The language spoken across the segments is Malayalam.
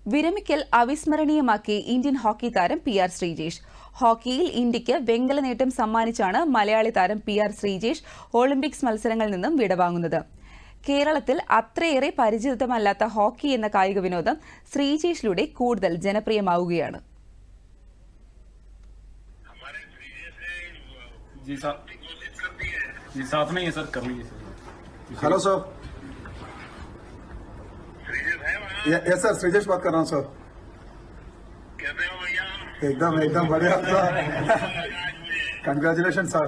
വിരമിക്കൽ അവിസ്മരണീയമാക്കി ഇന്ത്യൻ ഹോക്കി താരം PR ശ്രീജേഷ്. ഹോക്കിയിൽ ഇന്ത്യയ്ക്ക് വെങ്കല നേട്ടം സമ്മാനിച്ചാണ് മലയാളി താരം PR ശ്രീജേഷ് ഒളിമ്പിക്സ് മത്സരങ്ങളിൽ നിന്നും വിടവാങ്ങുന്നത്. കേരളത്തിൽ അത്രയേറെ പരിചിതമല്ലാത്ത ഹോക്കി എന്ന കായിക വിനോദം ശ്രീജേഷിലൂടെ കൂടുതൽ ജനപ്രിയമാവുകയാണ്. Hello sir. Yes sir, Sreejesh बात कर रहा हूँ सर. कैसे हो भैया? एकदम बढ़िया सर. Congratulation sir.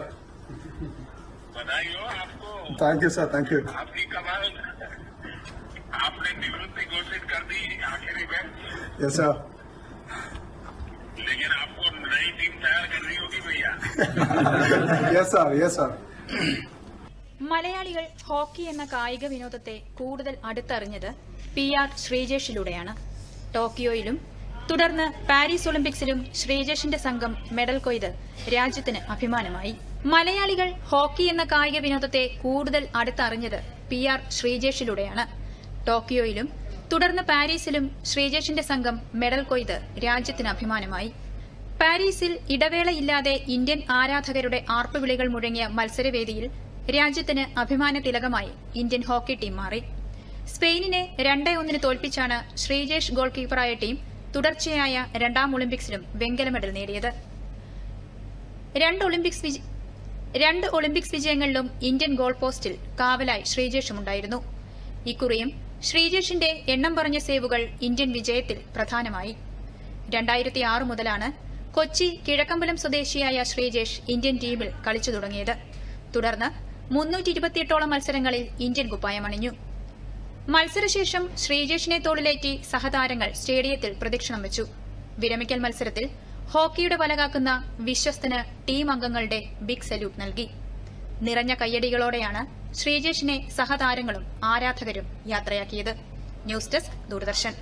बधाई हो आपको. Thank you sir, thank you. आपकी कमाल. आपने निवृत्ति घोषित कर दी आखिरी में. Yes sir. लेकिन आपको नई टीम तैयार करनी होगी भैया. Yes sir, yes sir. മലയാളികൾ ഹോക്കി എന്ന കായിക വിനോദത്തെ കൂടുതൽ അടുത്തറിഞ്ഞത് PR ശ്രീജേഷിലൂടെയാണ്. ടോക്കിയോയിലും തുടർന്ന് പാരീസ് ഒളിമ്പിക്സിലും ശ്രീജേഷിന്റെ സംഘം മെഡൽ കൊയ്ത് രാജ്യത്തിന് അഭിമാനമായി. മലയാളികൾ ഹോക്കി എന്ന കായിക വിനോദത്തെ കൂടുതൽ അടുത്തറിഞ്ഞത് PR ശ്രീജേഷിലൂടെയാണ്. ടോക്കിയോയിലും തുടർന്ന് പാരീസിലും ശ്രീജേഷിന്റെ സംഘം മെഡൽ കൊയ്ത് രാജ്യത്തിന് അഭിമാനമായി. പാരീസിൽ ഇടവേളയില്ലാതെ ഇന്ത്യൻ ആരാധകരുടെ ആർപ്പുവിളികൾ മുഴങ്ങിയ മത്സരവേദിയിൽ രാജ്യത്തിന് അഭിമാന തിലകമായി ഇന്ത്യൻ ഹോക്കി ടീം മാറി. സ്പെയിനിനെ 2-1 തോൽപ്പിച്ചാണ് ശ്രീജേഷ് ഗോൾ കീപ്പറായ ടീം തുടർച്ചയായ രണ്ടാം ഒളിമ്പിക്സിലും വെങ്കല മെഡൽ നേടിയത്. രണ്ട് ഒളിമ്പിക്സ് വിജയങ്ങളിലും ഇന്ത്യൻ ഗോൾ പോസ്റ്റിൽ കാവലായി ശ്രീജേഷുമുണ്ടായിരുന്നു. ഇക്കുറിയും ശ്രീജേഷിന്റെ എണ്ണം പറഞ്ഞ സേവുകൾ ഇന്ത്യൻ വിജയത്തിൽ പ്രധാനമായി. 2006 മുതലാണ് കൊച്ചി കിഴക്കമ്പലം സ്വദേശിയായ ശ്രീജേഷ് ഇന്ത്യൻ ടീമിൽ കളിച്ചു തുടങ്ങിയത്. തുടർന്ന് 328ഓളം മത്സരങ്ങളിൽ ഇന്ത്യൻ കുപ്പായമണിഞ്ഞു. മത്സരശേഷം ശ്രീജേഷിനെ തോളിലേറ്റി സഹതാരങ്ങൾ സ്റ്റേഡിയത്തിൽ പ്രദക്ഷിണം വെച്ചു. വിരമിക്കൽ മത്സരത്തിൽ ഹോക്കിയുടെ വലകാക്കുന്ന വിശ്വസ്തന് ടീം അംഗങ്ങളുടെ ബിഗ് സല്യൂട്ട് നൽകി. നിറഞ്ഞ കയ്യടികളോടെയാണ് ശ്രീജേഷിനെ സഹതാരങ്ങളും ആരാധകരും യാത്രയാക്കിയത്. News desk, Doordarshan.